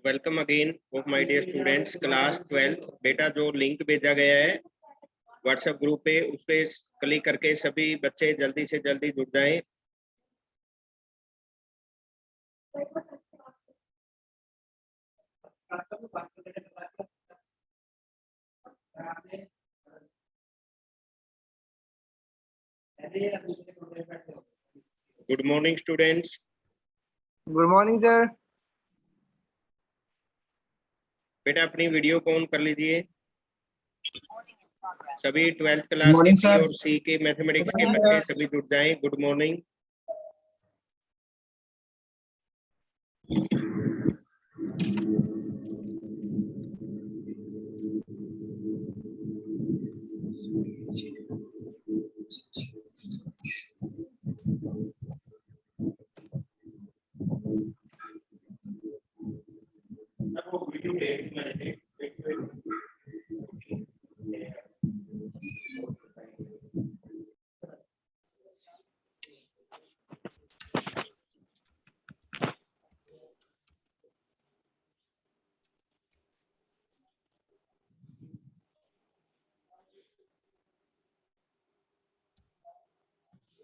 Welcome again of my dear students class 12। बेटा जो link भेजा गया है व्हाट्सएप ग्रुप पे उस पे क्लिक करके सभी बच्चे जल्दी से जल्दी जुड़ जाएं। Good morning students. Good morning sir. बेटा अपनी वीडियो को ऑन कर लीजिए। सभी 12th क्लास के मॉर्निंग बी सर। और सी के मैथमेटिक्स के बच्चे सभी जुड़ जाएं। Good morning.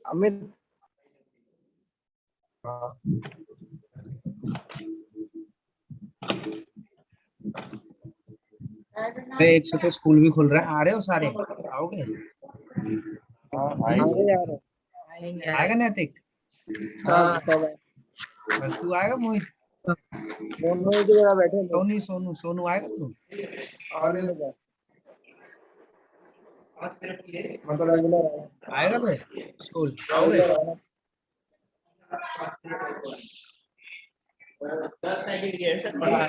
अमित एक से तो स्कूल भी खुल रहा है। आ रहे हो सारे? आओगे? आएगा नैतिक? और तू आएगा मोहित? बैठे सोनू सोनू सोनू आएगा तू? आएगा बे स्कूल? आओगे? 10 सेकंड के सर पढ़ा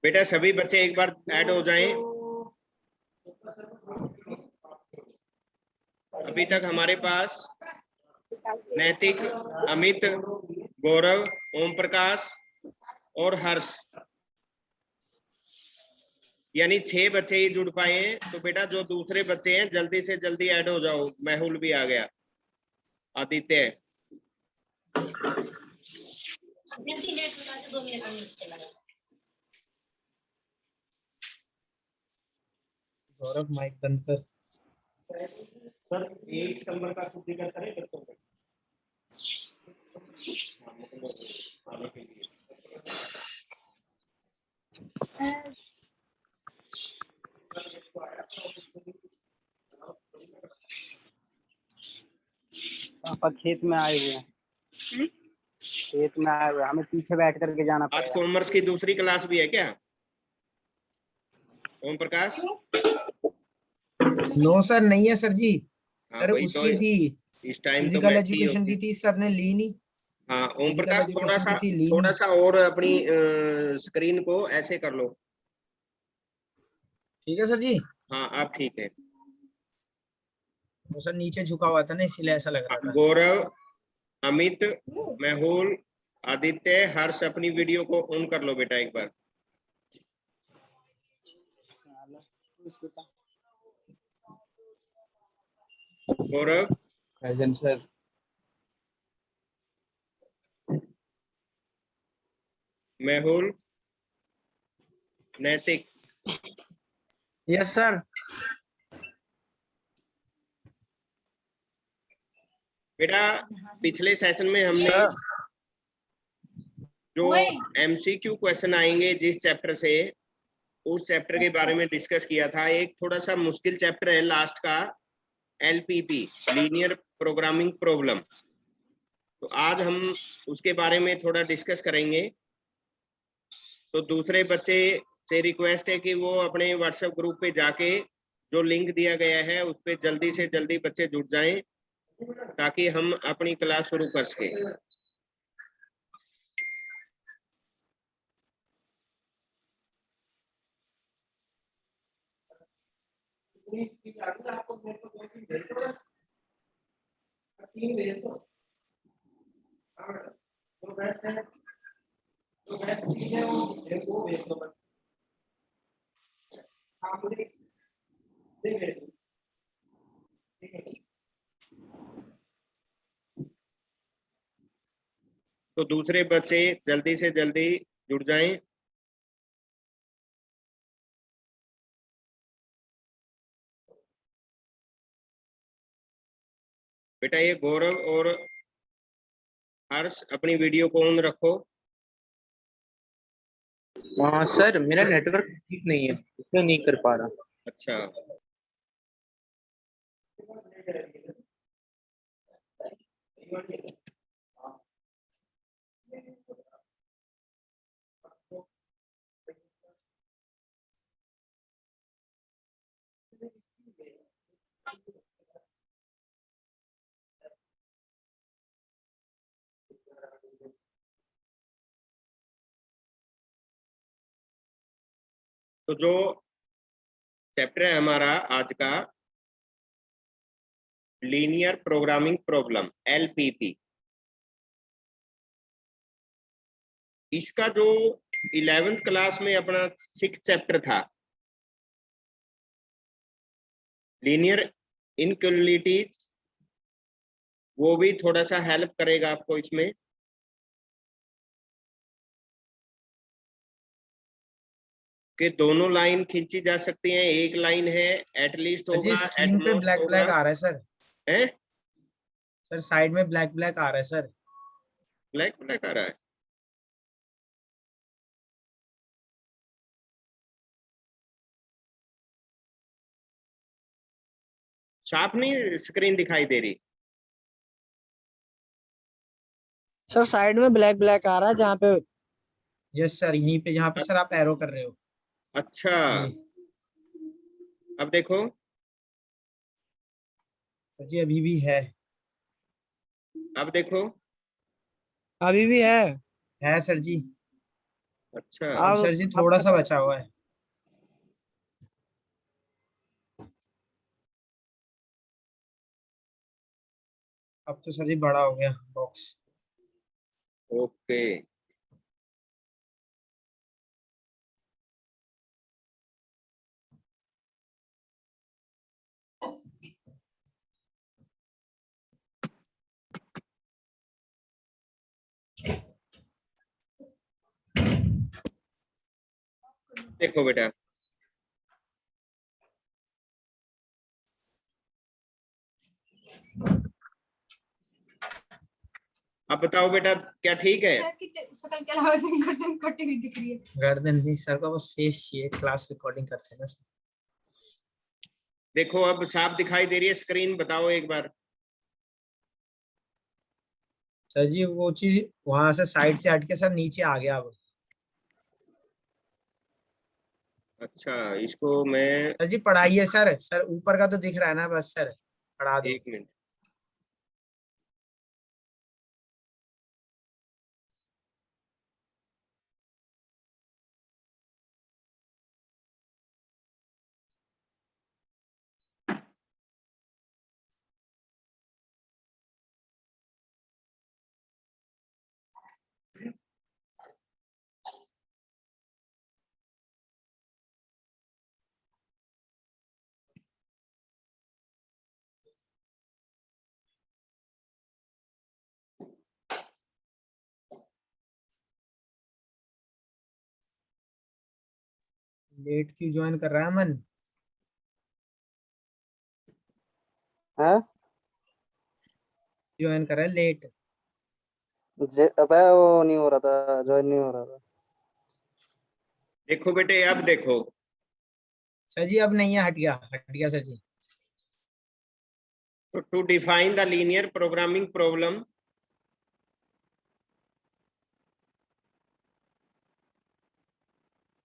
बेटा सभी बच्चे एक बार ऐड हो जाएं। अभी तक हमारे पास नैतिक, अमित, गौरव, ओम प्रकाश और हर्ष यानी 6 बच्चे ही जुड़ पाए हैं। तो बेटा जो दूसरे बच्चे हैं जल्दी से जल्दी ऐड हो जाओ। मेहुल भी आ गया, आदित्य। गौरव माइक बंद कर। सर 1 सितंबर का छुट्टी करता है बच्चों को। पापा खेत में आए हुए हैं। खेत में आए हुए हैं, हमें पीछे बैठ करके जाना आज पड़ेगा। कॉमर्स की दूसरी क्लास भी है क्या ओम प्रकाश? नो सर नहीं है सर जी। हाँ सर वही तो, उसकी थी, इस टाइम तो फिजिकल बैठी एजुकेशन होती। की थी, सर ने ली नहीं। हाँ ओम फिजिकल प्रकाश एजुकेशन की थी, ली थोड़ा नहीं। सा और अपनी स्क्रीन को ऐसे कर लो। ठीक है सर जी। हाँ आप ठीक है। वो सर नीचे झुका हुआ था ना, इसीलिए ऐसा लग रहा था। गौरव, अमित, मेहुल, आदित्य, हर्ष अपनी वीडियो को ऑन कर लो बेटा एक बार। गौरव, प्रेजेंट सर। मेहुल, नैतिक। Yes sir. बेटा पिछले सेशन में हमने जो एमसीक्यू क्वेश्चन आएंगे जिस चैप्टर से, उस चैप्टर के बारे में डिस्कस किया था। एक थोड़ा सा मुश्किल चैप्टर है लास्ट का, एलपीपी, लीनियर प्रोग्रामिंग प्रॉब्लम। तो आज हम उसके बारे में थोड़ा डिस्कस करेंगे। तो दूसरे बच्चे से रिक्वेस्ट है कि वो अपने व्हाट्सएप ग्रुप पे जाके जो लिंक दिया गया है उस पे जल्दी से जल्दी बच्चे जुड़ जाएं ताकि हम अपनी क्लास शुरू कर सके। तो दूसरे बच्चे जल्दी से जल्दी जुड़ जाएं। बेटा ये गौरव और हर्ष अपनी वीडियो को ऑन रखो। हाँ सर, मेरा नेटवर्क ठीक नहीं है, इसलिए नहीं कर पा रहा। अच्छा, तो जो चैप्टर है हमारा आज का लीनियर प्रोग्रामिंग प्रॉब्लम LPP, इसका जो 11th क्लास में अपना 6th चैप्टर था लीनियर इनइक्वालिटीज, वो भी थोड़ा सा हेल्प करेगा आपको इसमें। कि दोनों लाइन खींची जा सकती हैं, एक लाइन है एटलीस्ट सर जी होगा, स्क्रीन पे एटमोस्ट ब्लैक ब्लैक होगा। आ रहा है सर। हैं? सर साइड में ब्लैक ब्लैक आ रहा है सर। ब्लैक ब्लैक आ रहा है? साफ नहीं स्क्रीन दिखाई दे रही? सर साइड में ब्लैक ब्लैक आ रहा है जहाँ पे। यस सर, यहीं पे जहाँ पे सर आप एरो कर रहे हो। अच्छा, ये अब देखो। सर जी अभी भी है। अब देखो। अभी भी है। है सर जी। अच्छा, अब सर जी थोड़ा सा बचा हुआ है। अब तो सर जी बड़ा हो गया बॉक्स। ओके। देखो बेटा, अब बताओ बेटा, क्या ठीक है? गर्दन नहीं सर को बस फेस चाहिए, क्लास रिकॉर्डिंग करते हैं ना सर। देखो अब साफ दिखाई दे रही है स्क्रीन, बताओ एक बार। सर जी वो चीज वहां से साइड से हट के सर नीचे आ गया अब। अच्छा, इसको मैं सर जी पढ़ाइए सर। सर ऊपर का तो दिख रहा है ना, बस सर पढ़ा दो। 1 मिनट। लेट क्यों ज्वाइन कर रहा है अमन? है ज्वाइन कर रहा है लेट। अबे वो नहीं हो रहा था, ज्वाइन नहीं हो रहा था। देखो बेटे, अब देखो। सर जी अब नहीं है, हट गया सर जी। तो to define the linear programming problem,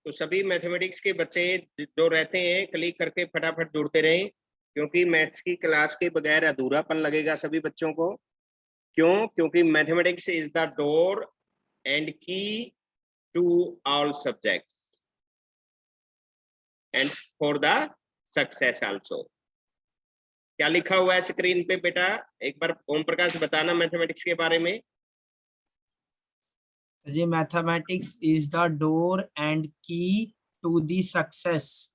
तो सभी मैथमेटिक्स के बच्चे जो रहते हैं क्लिक करके फटाफट जुड़ते रहें, क्योंकि मैथ्स की क्लास के बगैर अधूरापन लगेगा सभी बच्चों को। क्यों? क्योंकि mathematics is the door and key to all subjects and for the success also. क्या लिखा हुआ है स्क्रीन पे बेटा? एक बार ओम प्रकाश बताना मैथमेटिक्स के बारे में। जी mathematics is the door and key to the success,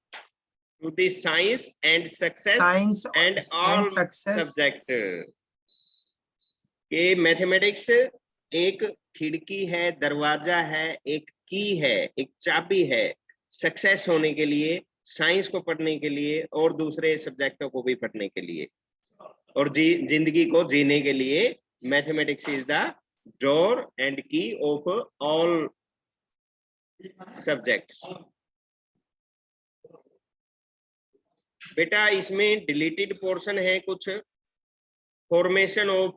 to the science and success science and and all success. Subject. के मैथमेटिक्स एक खिड़की है, दरवाजा है, एक की है, एक चाबी है सक्सेस होने के लिए, साइंस को पढ़ने के लिए और दूसरे सब्जेक्टों को भी पढ़ने के लिए, और जिंदगी को जीने के लिए mathematics is the door and की ऑफ ऑल सब्जेक्ट्स। बेटा इसमें डिलीटेड पोर्शन है कुछ, फॉर्मेशन ऑफ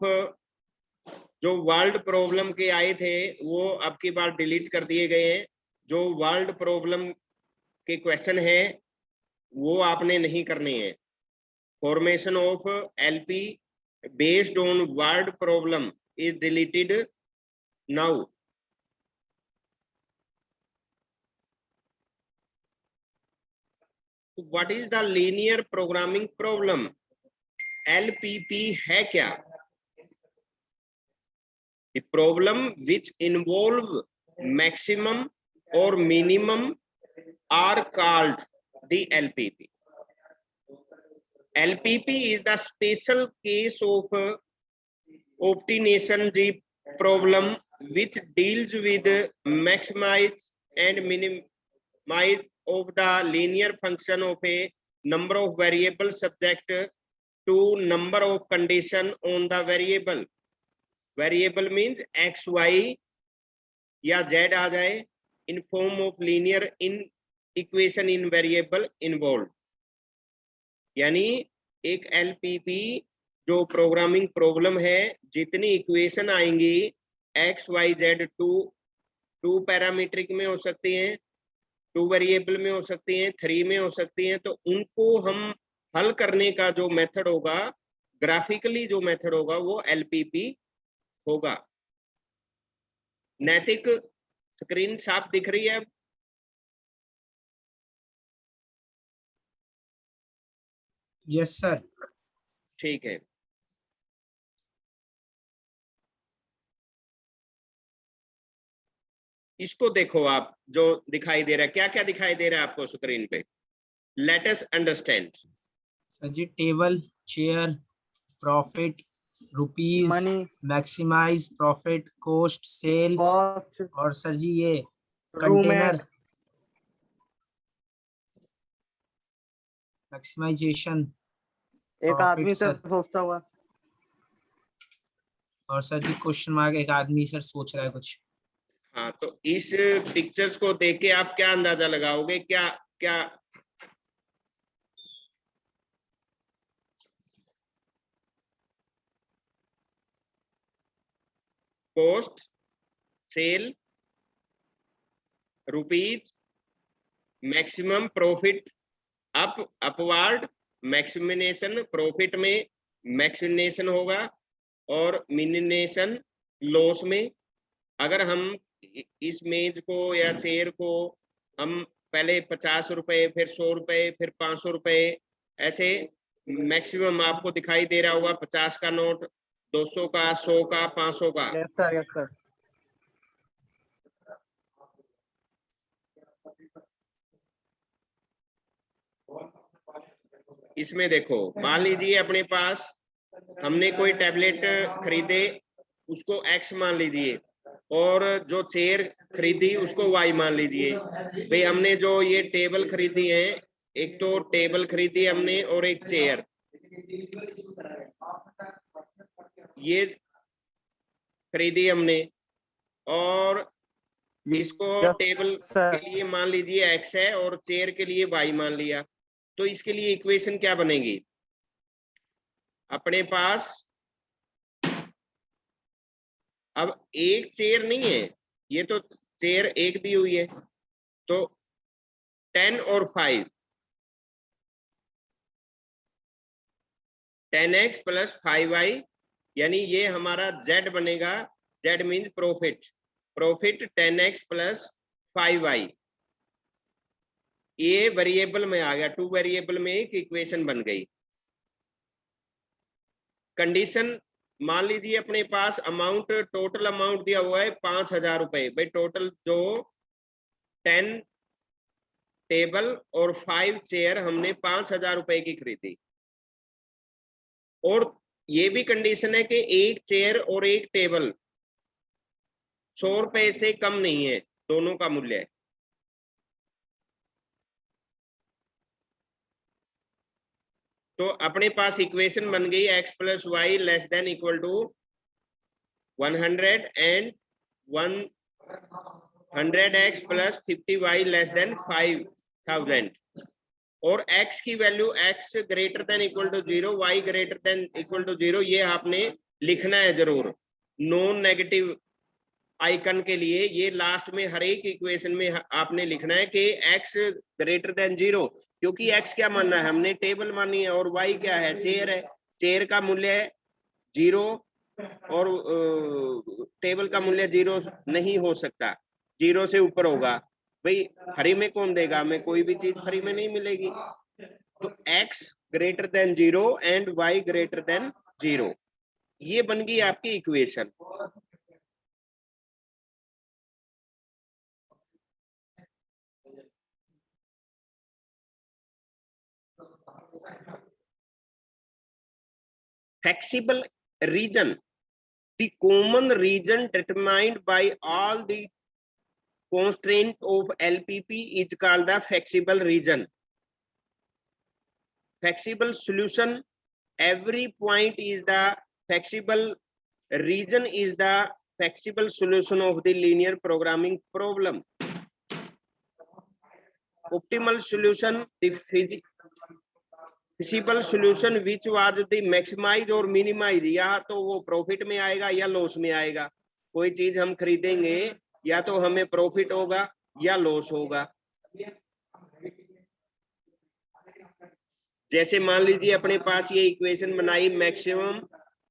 जो वर्ल्ड प्रॉब्लम के आए थे वो अब की बार डिलीट कर दिए गए हैं। जो वर्ल्ड प्रॉब्लम के क्वेश्चन है वो आपने नहीं करने हैं। Formation of LP based on world problem is deleted now. What is the linear programming problem? LPP है क्या? The problem which involve maximum or minimum are called the LPP. LPP is the special case of optimization problem which deals with maximize and minimize of the linear function of a number of variable subject to number of condition on the variable. Variable means X Y या Z आ जाए in form of linear in equation in variable involve. यानी एक LPP जो programming problem है, जितनी equation आएंगी X Y Z two parametric में हो सकती हैं, 2 वेरिएबल में हो सकती हैं, 3 में हो सकती हैं, तो उनको हम हल करने का जो मेथड होगा, ग्राफिकली जो मेथड होगा वो एलपीपी होगा। नैतिक स्क्रीन साफ दिख रही है? Yes sir. ठीक है। इसको देखो आप, जो दिखाई दे रहा है, क्या क्या दिखाई दे रहा है आपको स्क्रीन पे? Let us understand. Sir ji table, chair, profit, rupees, money, maximize, profit, cost, sale, cost, और सर जी ये रूममेट, कंटेनर, मैक्सिमाइजेशन, एक आदमी प्रॉफिट सर सर, सोचता हुआ, और सर जी क्वेश्चन मार्क, एक आदमी सर सोच रहा है कुछ। हाँ, तो इस पिक्चर्स को देख के आप क्या अंदाजा लगाओगे? क्या क्या cost, sale, rupees, maximum profit, upward, maximization, profit में मैक्सिमिनेशन होगा और मिनिमेशन लॉस में। अगर हम इस मेज को या चेयर को हम पहले 50 रुपए, फिर 100 रुपए, फिर 500 रुपए, ऐसे मैक्सिमम आपको दिखाई दे रहा होगा, 50 का नोट, 200 का, 100 का, 500 का। Yes sir, yes sir. इसमें देखो, मान लीजिए अपने पास हमने कोई टैबलेट खरीदे, उसको एक्स मान लीजिए, और जो चेयर खरीदी उसको वाई मान लीजिए। भाई हमने जो ये टेबल खरीदी है, एक तो टेबल खरीदी हमने और एक चेयर, ये खरीदी हमने, और इसको टेबल के लिए मान लीजिए एक्स है और चेयर के लिए वाई मान लिया। तो इसके लिए इक्वेशन क्या बनेगी? अपने पास अब एक चेयर नहीं है, ये तो चेयर एक दी हुई है, तो 10 और 5, 10x + 5y, यानी ये हमारा z बनेगा। z means profit, profit 10x + 5y। ये वेरिएबल में आ गया, 2 वेरिएबल में एक इक्वेशन बन गई। कंडीशन मान लीजिए अपने पास अमाउंट, टोटल अमाउंट दिया हुआ है 5000 रुपए। भाई टोटल जो 10 टेबल और 5 चेयर हमने 5000 रुपए की खरीदी, और ये भी कंडीशन है कि एक चेयर और एक टेबल ₹100 से कम नहीं है दोनों का मूल्य। तो अपने पास इक्वेशन बन गई x + y <= 100 and 100x + 50y <= 5000 और x की वैल्यू x > 0 y > 0 ये आपने लिखना है जरूर नॉन नेगेटिव आइकन के लिए। ये लास्ट में हर एक इक्वेशन में आपने लिखना है कि x > 0 क्योंकि x क्या मानना है हमने टेबल मानी है और y क्या है चेयर है। चेयर का मूल्य 0 और टेबल का मूल्य 0 नहीं हो सकता, 0 से ऊपर होगा। भाई फ्री में कौन देगा हमें, कोई भी चीज फ्री में नहीं मिलेगी। तो x > 0 एंड y > 0 ये बन गई आपकी equation. Flexible region, the common region determined by all the constraints of LPP is called the flexible region. Flexible solution, every point is the flexible region is the flexible solution of the linear programming problem. Optimal solution, the feasible solution which was the maximize और minimize, या तो वो profit में आएगा या loss में आएगा। कोई चीज हम खरीदेंगे या तो हमें प्रॉफिट होगा या लॉस होगा। जैसे मान लीजिए अपने पास ये इक्वेशन बनाई मैक्सिमम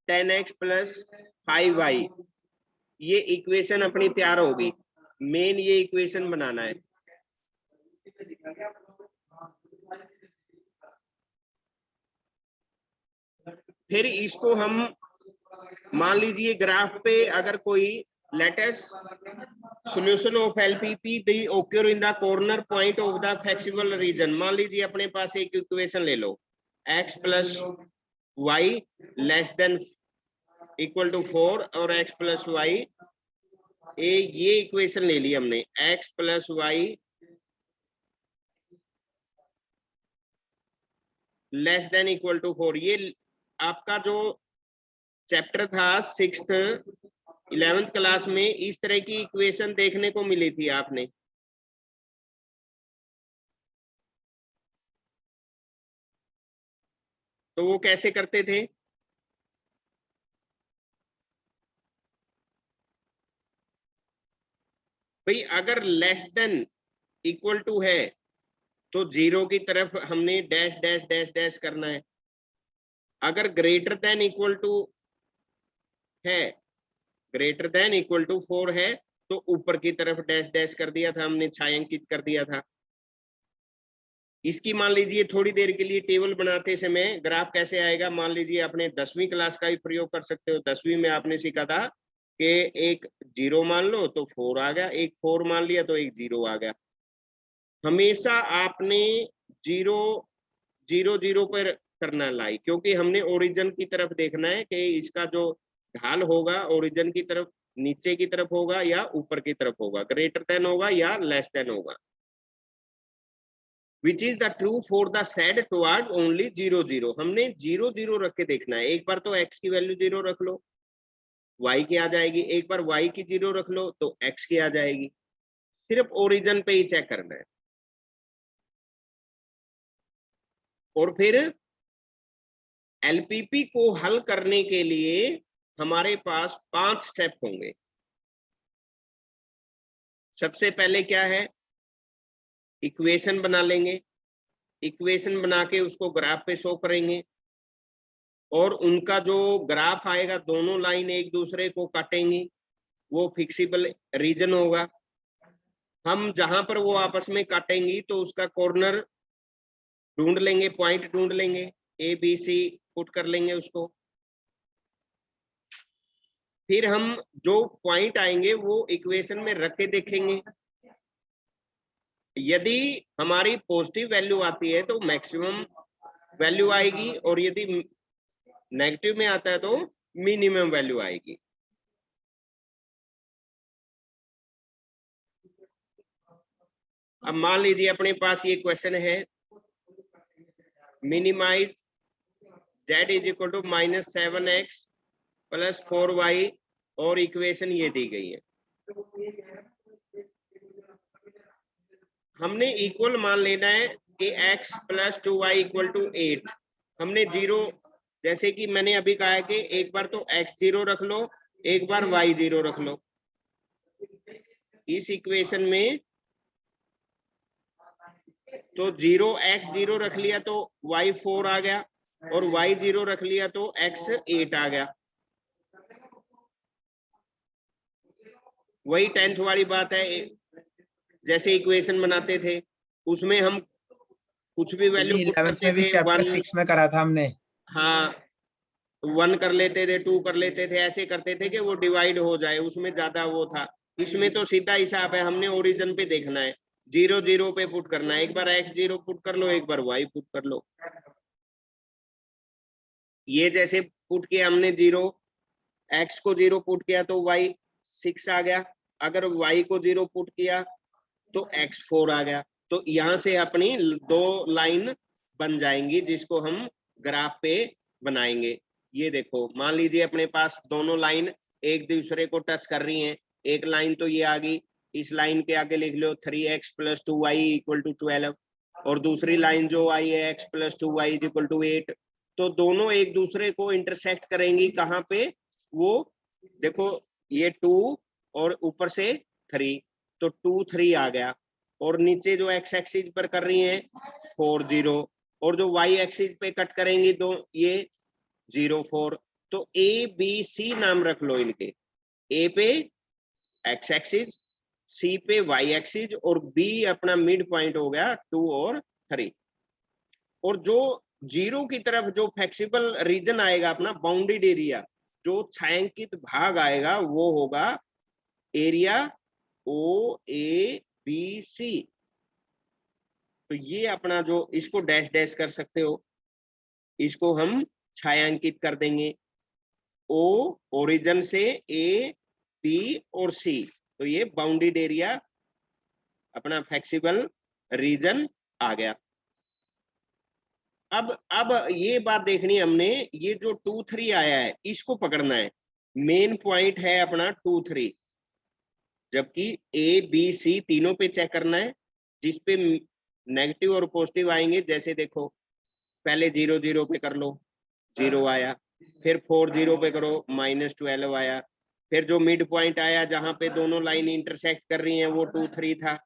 10x + 5y, ये इक्वेशन अपनी तैयार होगी। मेन ये इक्वेशन बनाना है। फिर इसको हम मान लीजिए ग्राफ पे अगर कोई latest solution of LPP the occur in the corner point of the flexible region. मान लीजिए अपने पास एक इक्वेशन ले लो x + y > 4 और x + y ये इक्वेशन ले ली हमने x + y <= 4। ये आपका जो चैप्टर था 6th 11th क्लास में इस तरह की इक्वेशन देखने को मिली थी आपने। तो वो कैसे करते थे? भाई अगर <= है तो 0 की तरफ हमने डैश डैश डैश डैश करना है। अगर <= है <= 4 है तो ऊपर की तरफ डैश डैश कर दिया था हमने, छायांकित कर दिया था। इसकी मान लीजिए थोड़ी देर के लिए टेबल बनाते समय ग्राफ कैसे आएगा, मान लीजिए आपने 10वीं क्लास का भी प्रयोग कर सकते हो। 10वीं में आपने सीखा था कि एक 0 मान लो तो 4 आ गया, एक 4 मान लिया तो एक 0 आ गया। हमेशा आपने 0 0 0 पर करना लाई, क्योंकि हमने ओरिजिन की तरफ देखना है कि इसका जो ढाल होगा ओरिजिन की तरफ नीचे की तरफ होगा या ऊपर की तरफ होगा, > होगा या <= होगा। Which is the true for the said toward only 0 0। हमने 0 0 रख के देखना है। एक बार तो x की वैल्यू 0 रख लो, y की आ जाएगी। एक बार y की 0 रख लो तो x की आ जाएगी। सिर्फ ओरिजिन पे ही चेक करना है। और फिर एलपीपी को हल करने के लिए हमारे पास 5 स्टेप होंगे। सबसे पहले क्या है, इक्वेशन बना लेंगे। इक्वेशन बना के उसको ग्राफ पे शो करेंगे और उनका जो ग्राफ आएगा दोनों लाइन एक दूसरे को काटेंगी, वो फिक्सिबल रीजन होगा। हम जहां पर वो आपस में काटेंगी तो उसका कॉर्नर ढूंढ लेंगे, पॉइंट ढूंढ लेंगे, ABC पुट कर लेंगे उसको। फिर हम जो पॉइंट आएंगे वो इक्वेशन में रख के देखेंगे। यदि हमारी पॉजिटिव वैल्यू आती है तो मैक्सिमम वैल्यू आएगी और यदि नेगेटिव में आता है तो मिनिमम वैल्यू आएगी। अब मान लीजिए अपने पास ये क्वेश्चन है, minimize z is equal to -7x plus 4y और इक्वेशन ये दी गई है। हमने इक्वल मान लेना है कि x plus 2y equal to 8। हमने 0, जैसे कि मैंने अभी कहा है कि एक बार तो x 0 रख लो, एक बार y 0 रख लो। इस इक्वेशन में तो 0x 0 रख लिया तो y 4 आ गया, और y 0 रख लिया तो x 8 आ गया। वही 10th वाली बात है, जैसे इक्वेशन बनाते थे उसमें हम कुछ भी वैल्यू पुट 11th करते में भी थे, चैप्टर 1, 6 में करा था हमने। हाँ 1 कर लेते थे, 2 कर लेते थे, ऐसे करते थे कि वो डिवाइड हो जाए, उसमें ज्यादा वो था। इसमें तो सीधा हिसाब है, हमने ओरिजिन पे देखना है, 0 0 पे पुट करना है। एक बार x 0 पुट कर लो, एक बार y पुट कर लो। ये जैसे पुट किया हमने 0, x को 0 पुट किया तो y 6 आ गया, अगर y को 0 पुट किया तो x 4 आ गया। तो यहां से अपनी 2 लाइन बन जाएंगी जिसको हम ग्राफ पे बनाएंगे। ये देखो, मान लीजिए अपने पास दोनों लाइन एक दूसरे को टच कर रही हैं। एक लाइन तो ये आ गई, इस लाइन के आगे लिख लो 3x plus 2y equal to 12, और दूसरी लाइन जो आई है x plus 2y equal to 8। तो दोनों एक दूसरे को इंटरसेक्ट करेंगी कहाँ पे, वो देखो ये 2 और ऊपर से 3, तो 2 3 आ गया, और नीचे जो x एक्सिस पर कर रही हैं 4 0, और जो y एक्सिस पे कट करेंगी तो ये 0 4। तो a b c नाम रख लो इनके, a पे x एक्सिस, c पे y एक्सिस, और b अपना मिड पॉइंट हो गया 2 और 3। और जो 0 की तरफ जो फ्लेक्सिबल रीजन आएगा अपना बाउंडेड एरिया, जो छायांकित भाग आएगा वो होगा area O A B C. तो ये अपना जो, इसको डैश डैश कर सकते हो, इसको हम छायांकित कर देंगे। ओ ओरिजिन से ए बी और सी, तो ये बाउंडेड एरिया अपना फ्लेक्सिबल रीजन आ गया। अब ये बात देखनी हमने, ये जो 2 3 आया है इसको पकड़ना है, मेन पॉइंट है अपना 2 3, जबकि ए बी सी तीनों पे चेक करना है, जिसपे नेगेटिव और पॉजिटिव आएंगे। जैसे देखो पहले 0 0 पे कर लो, 0 आया, फिर 4 0 पे करो -12 आया, फिर जो मिड पॉइंट आया जहां पे दोनों लाइन इंटरसेक्ट कर रही हैं वो 2 3 था।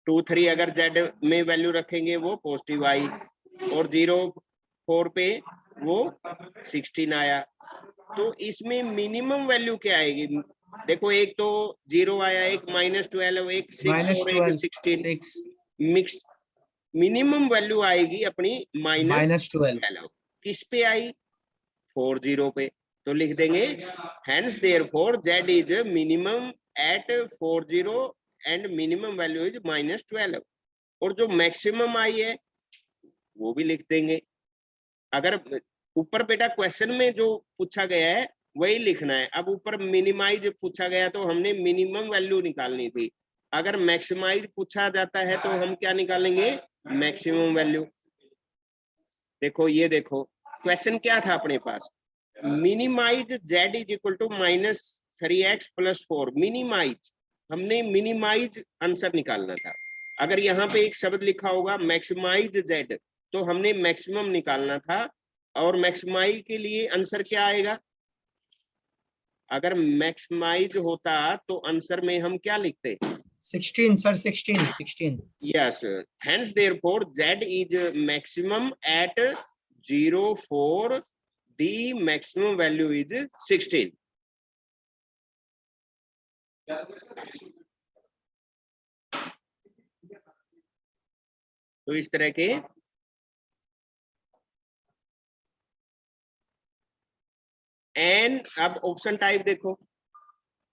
2 3 अगर z में वैल्यू रखेंगे वो पॉजिटिव आई, और 0 4 पे वो 16 आया। तो इसमें मिनिमम वैल्यू क्या आएगी, देखो एक तो 0 आया, एक -12, एक 6 और एक 16, मिक्स मिनिमम वैल्यू आएगी अपनी -12। किस पे आई, 4 0 पे। तो लिख देंगे hence therefore z is minimum at 4 0 and minimum value is -12। और जो मैक्सिमम आई है वो भी लिख देंगे। अगर ऊपर बेटा क्वेश्चन में जो पूछा गया है वही लिखना है। अब ऊपर मिनिमाइज पूछा गया तो हमने मिनिमम वैल्यू निकालनी थी, अगर मैक्सिमाइज पूछा जाता है तो हम क्या निकालेंगे, मैक्सिमम वैल्यू। देखो ये देखो क्वेश्चन क्या था अपने पास, minimize z is equal to -3x plus 4। Minimize, हमने मिनिमाइज आंसर निकालना था। अगर यहाँ पे एक शब्द लिखा होगा मैक्सिमाइज z, तो हमने मैक्सिमम निकालना था, और मैक्सिमाइज के लिए आंसर क्या आएगा, अगर मैक्सिमाइज होता तो आंसर में हम क्या लिखते, 16 sir, 16। Yes, hence therefore z is maximum at 0 4, the maximum value is 16। तो इस तरह के एन, अब ऑप्शन टाइप देखो,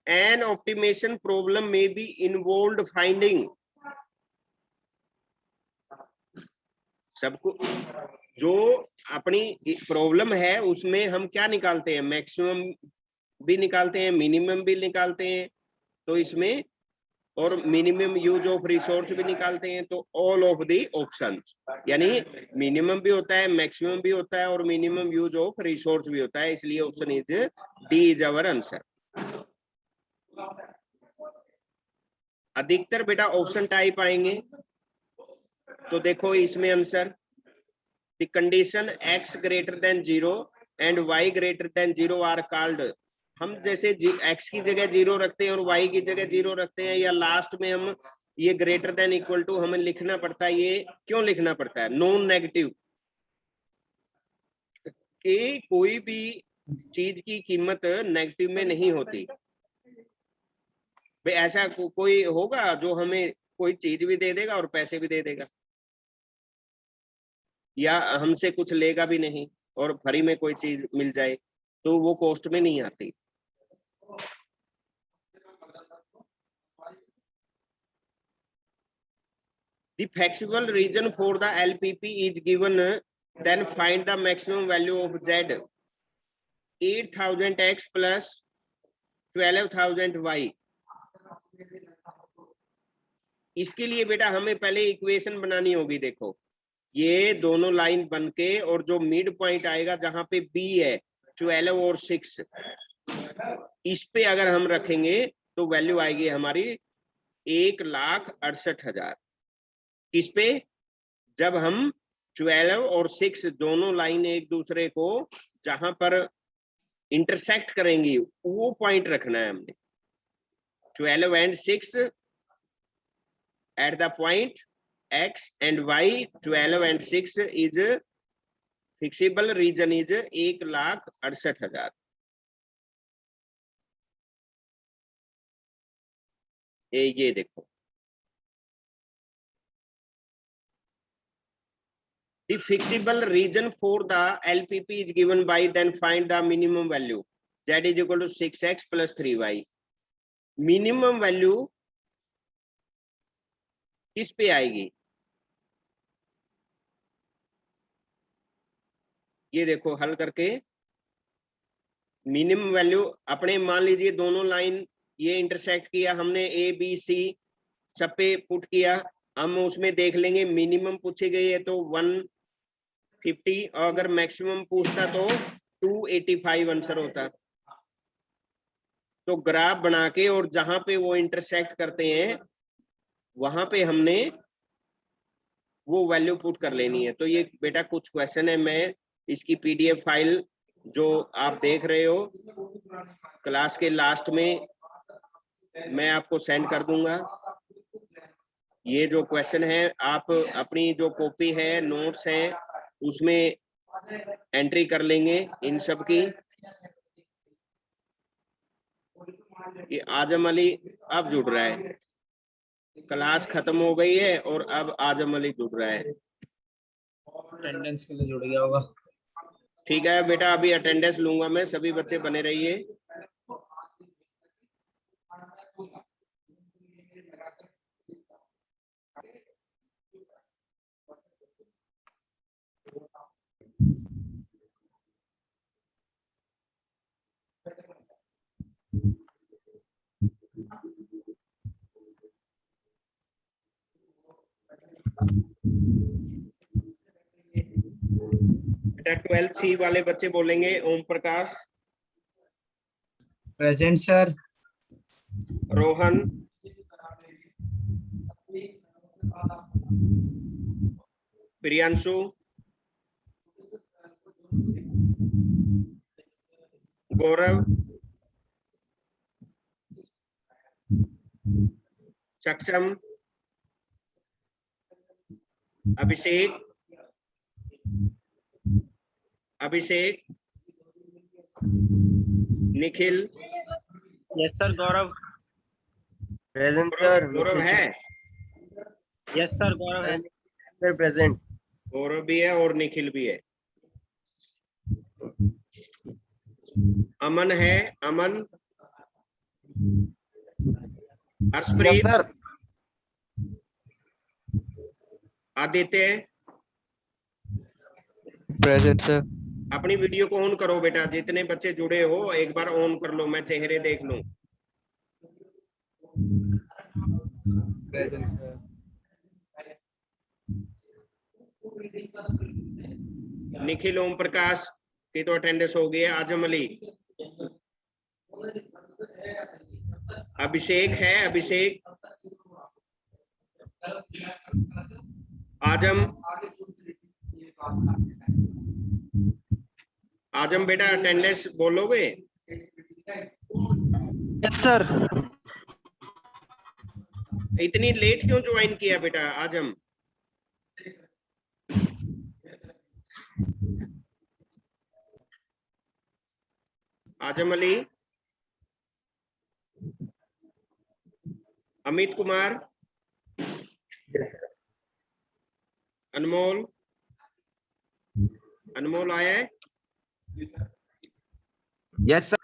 एन ऑप्टिमेशन प्रॉब्लम में बी इन्वॉल्व फाइंडिंग, सबको जो अपनी प्रॉब्लम है उसमें हम क्या निकालते हैं, मैक्सिमम भी निकालते हैं, मिनिमम भी निकालते हैं। तो इसमें और मिनिमम यूज ऑफ रिसोर्स भी निकालते हैं, तो ऑल ऑफ द ऑप्शंस, यानी मिनिमम भी होता है, मैक्सिमम भी होता है और मिनिमम यूज ऑफ रिसोर्स भी होता है, इसलिए option is D is our answer. अधिकतर बेटा ऑप्शन टाइप आएंगे, तो देखो इसमें answer the condition x greater than 0 and y greater than 0 are called, हम जैसे x की जगह 0 रखते हैं और y की जगह 0 रखते हैं, या लास्ट में हम ये ग्रेटर देन इक्वल टू हमें लिखना पड़ता है, ये क्यों लिखना पड़ता है? नॉन नेगेटिव, कि कोई भी चीज की कीमत नेगेटिव में नहीं होती। भाई ऐसा कोई होगा जो हमें कोई चीज भी दे देगा और पैसे भी दे देगा, या हमसे कुछ लेगा भी नहीं और फ्री में कोई चीज मिल जाए, तो वो कॉस्ट में नहीं आती। The flexible region for the LPP is given, then find the maximum value of Z, 8000x plus 12000y। इसके लिए बेटा हमें पहले इक्वेशन बनानी होगी। देखो ये दोनों लाइन बन के, और जो मिड पॉइंट आएगा जहां पे B है 12 और 6, इस पे अगर हम रखेंगे तो वैल्यू आएगी हमारी 1,68,000। किस पे? जब हम 12 और 6 दोनों लाइन एक दूसरे को जहां पर इंटरसेक्ट करेंगी वो पॉइंट रखना है हमने। 12 and 6 at the point x and y, 12 and 6 is fixable region is 1,68,000। ये देखो the fixable region for the LPP is given by, then find the minimum value, z is equal to 6x plus 3y। Minimum value किस पे आएगी? ये देखो हल करके minimum value अपने, मान लीजिए दोनों लाइन ये इंटरसेक्ट किया हमने, ए बी सी सब पे पुट किया, हम उसमें देख लेंगे मिनिमम पूछी गई है तो 150, और अगर मैक्सिमम पूछता तो 285 आंसर होता। तो ग्राफ बना के और जहां पे वो इंटरसेक्ट करते हैं वहां पे हमने वो वैल्यू पुट कर लेनी है। तो ये बेटा कुछ क्वेश्चन है, मैं इसकी PDF फाइल जो आप देख रहे हो क्लास के लास्ट में मैं आपको सेंड कर दूंगा। ये जो क्वेश्चन है आप अपनी जो कॉपी है, नोट्स है, उसमें एंट्री कर लेंगे इन सब की। ये आजम अली अब जुड़ रहा है, क्लास खत्म हो गई है और अब आजम अली जुड़ रहा है, अटेंडेंस के लिए जुड़ गया होगा। ठीक है बेटा, अभी अटेंडेंस लूंगा मैं, सभी बच्चे बने रहिए। बेटा 12C वाले बच्चे बोलेंगे। Om Prakash, present sir. Rohan, Priyanshu, Gaurav, Saksham, Abhishek, Nikhil. Yes sir. Gaurav. Present sir. Gaurav है? यस सर गौरव है सर प्रेजेंट। गौरव भी है और निखिल भी है। अमन है, Aman, Harshpreet, sir. Aditya. Present sir. अपनी वीडियो को ऑन करो बेटा, जितने बच्चे जुड़े हो एक बार ऑन कर लो, मैं चेहरे देख लूं। निखिल ओम प्रकाश की तो अटेंडेंस हो गई है। आजम अली, अभिषेक है, अभिषेक, आजम, आजम बेटा अटेंडेंस बोलोगे? Yes sir. इतनी लेट क्यों ज्वाइन किया बेटा आजम? आजम अली, अमित कुमार, अनमोल, अनमोल आया है? Yes sir.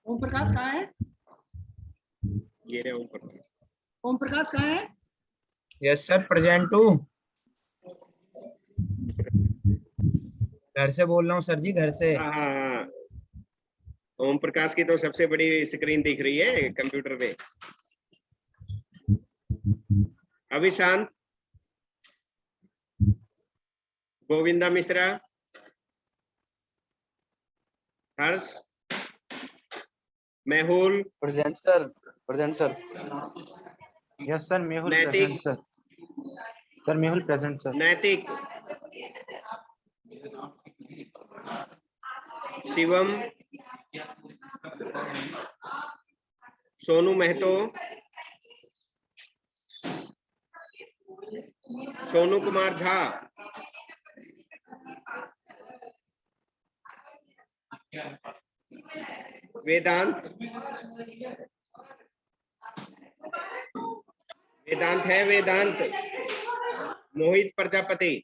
ओम प्रकाश कहाँ है? ये रहे ओम प्रकाश। ओम प्रकाश कहाँ है? यस सर, प्रेजेंट हूँ। घर से बोल रहा हूँ सर जी, घर से। हाँ हाँ हाँ, ओम प्रकाश की तो सबसे बड़ी स्क्रीन दिख रही है कंप्यूटर पे। अभी शांत, Govinda Mishra, Harsh, Mehul, present sir, present sir. Yes sir, Mehul Naitik, present sir. Sir Mehul present sir. Naitik, Shivam, Sonu Mahato, Sonu Kumar Jha, वेदांत, वेदांत है, वेदांत, मोहित प्रजापति,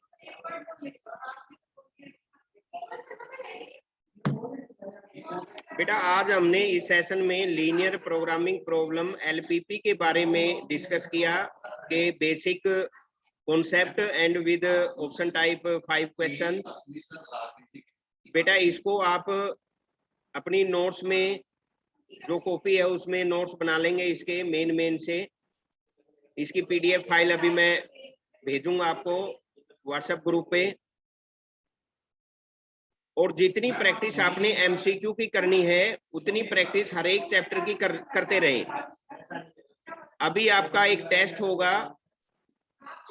बेटा आज हमने इस सेशन में लीनियर प्रोग्रामिंग प्रॉब्लम एलपीपी के बारे में डिस्कस किया कि basic concept and with option type 5 question. बेटा इसको आप अपनी नोट्स में जो कॉपी है उसमें नोट्स बना लेंगे इसके मेन से। इसकी पीडीएफ फाइल अभी मैं भेजूंगा आपको व्हाट्सएप ग्रुप पे। और जितनी प्रैक्टिस आपने एमसीक्यू की करनी है उतनी प्रैक्टिस हर एक चैप्टर की करते रहें। अभी आपका एक टेस्ट होगा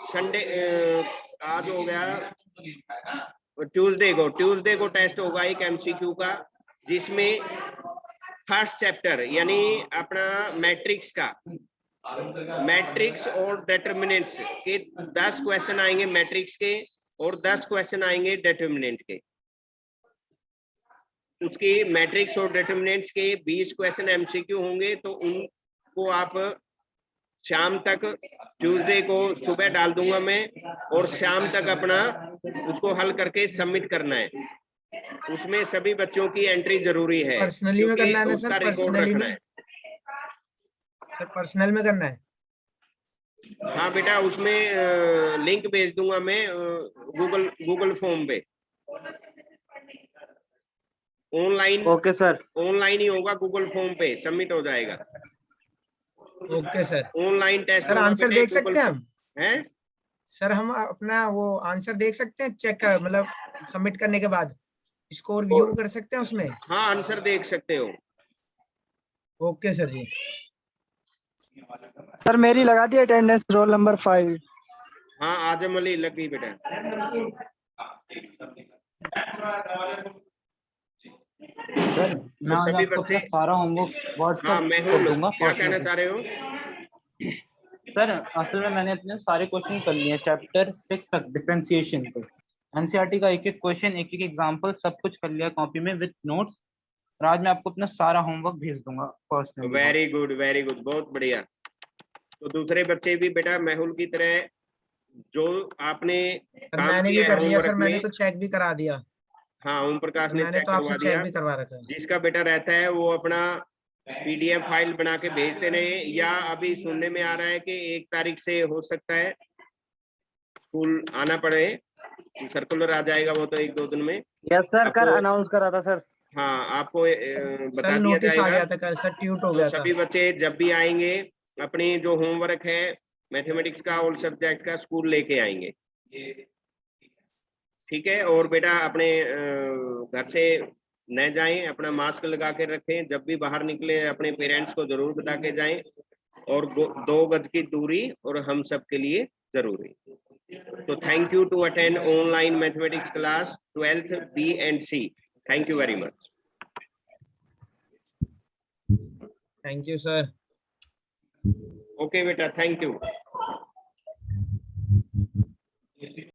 संडे, आज हो गया ट्यूसडे को टेस्ट होगा एक एमसीक्यू का, जिसमें फर्स्ट चैप्टर यानी अपना मैट्रिक्स का, मैट्रिक्स और डिटरमिनेंट्स के 10 क्वेश्चन आएंगे मैट्रिक्स के और 10 क्वेश्चन आएंगे डिटरमिनेंट के। उसके मैट्रिक्स और डिटरमिनेंट्स के 20 क्वेश्चन एमसीक्यू होंगे, तो उनको आप शाम तक, ट्यूसडे को सुबह डाल दूंगा मैं और शाम तक अपना उसको हल करके सबमिट करना है। उसमें सभी बच्चों की एंट्री जरूरी है, पर्सनली में करना है ना उसका सर? रिकॉर्ड पर्सनली रखना में है। सर, पर्सनल में करना है? हाँ बेटा, उसमें लिंक भेज दूंगा मैं गूगल फॉर्म पे। Online, okay sir. ऑनलाइन ही होगा, गूगल फॉर्म पे सबमिट हो जाएगा। Okay sir. Online test sir answer देख सकते हैं हम? हैं सर हम अपना वो आंसर देख सकते हैं, चेक कर, मतलब सबमिट करने के बाद स्कोर व्यू कर सकते हैं उसमें? हाँ, आंसर देख सकते हो। ओके सर जी। सर मेरी लगा दी अटेंडेंस, रोल नंबर 5। हाँ, आजम अली लगी बेटा। सर मैं आज सभी आपको बच्चे, अपना सारा होमवर्क हाँ व्हाट्सएप कर मेहुल दूंगा। क्या कहना चाह रहे हो? सर असल में मैंने अपने सारे क्वेश्चन कर लिए चैप्टर 6 तक डिफरेंशिएशन के। एनसीईआरटी का एक एक क्वेश्चन, एक एक एग्जांपल सब कुछ कर लिया कॉपी में विद नोट्स। और आज मैं आपको अपना सारा होमवर्क भेज दूंगा personally. Very good, very good, बहुत बढ़िया। तो दूसरे बच्चे भी बेटा मेहुल की तरह जो आपने काम मैंने भी किया कर है लिया सर, होमवर्क मैंने में, तो चेक भी करा दिया। हाँ ओम प्रकाश ने मैंने चेक तो आपसे करवा चेक दिया। भी करवा रखा है। जिसका बेटा रहता है वो अपना पीडीएफ फाइल बना के भेजते रहे, या अभी सुनने में आ रहा है कि 1 तारीख से हो सकता है स्कूल आना पड़े, सर्कुलर आ जाएगा वो तो 1-2 दिन में। यस सर, कल आपको, अनाउंस करा था सर। हाँ आपको बता सर दिया नोटिस आ जाएगा। गया था, कल सर ट्यूट हो तो गया था। सभी बच्चे जब भी आएंगे अपनी जो होमवर्क है मैथमेटिक्स का ऑल सब्जेक्ट का स्कूल लेके आएंगे, ठीक है। और बेटा अपने घर से न जाएं, अपना मास्क लगा के रखें, जब भी बाहर निकले अपने पेरेंट्स को जरूर बता के जाएं, और 2 गज की दूरी और हम सब के लिए जरूरी। तो thank you to attend online mathematics class 12th B and C। Thank you very much. Thank you sir. Okay बेटा, थैंक यू।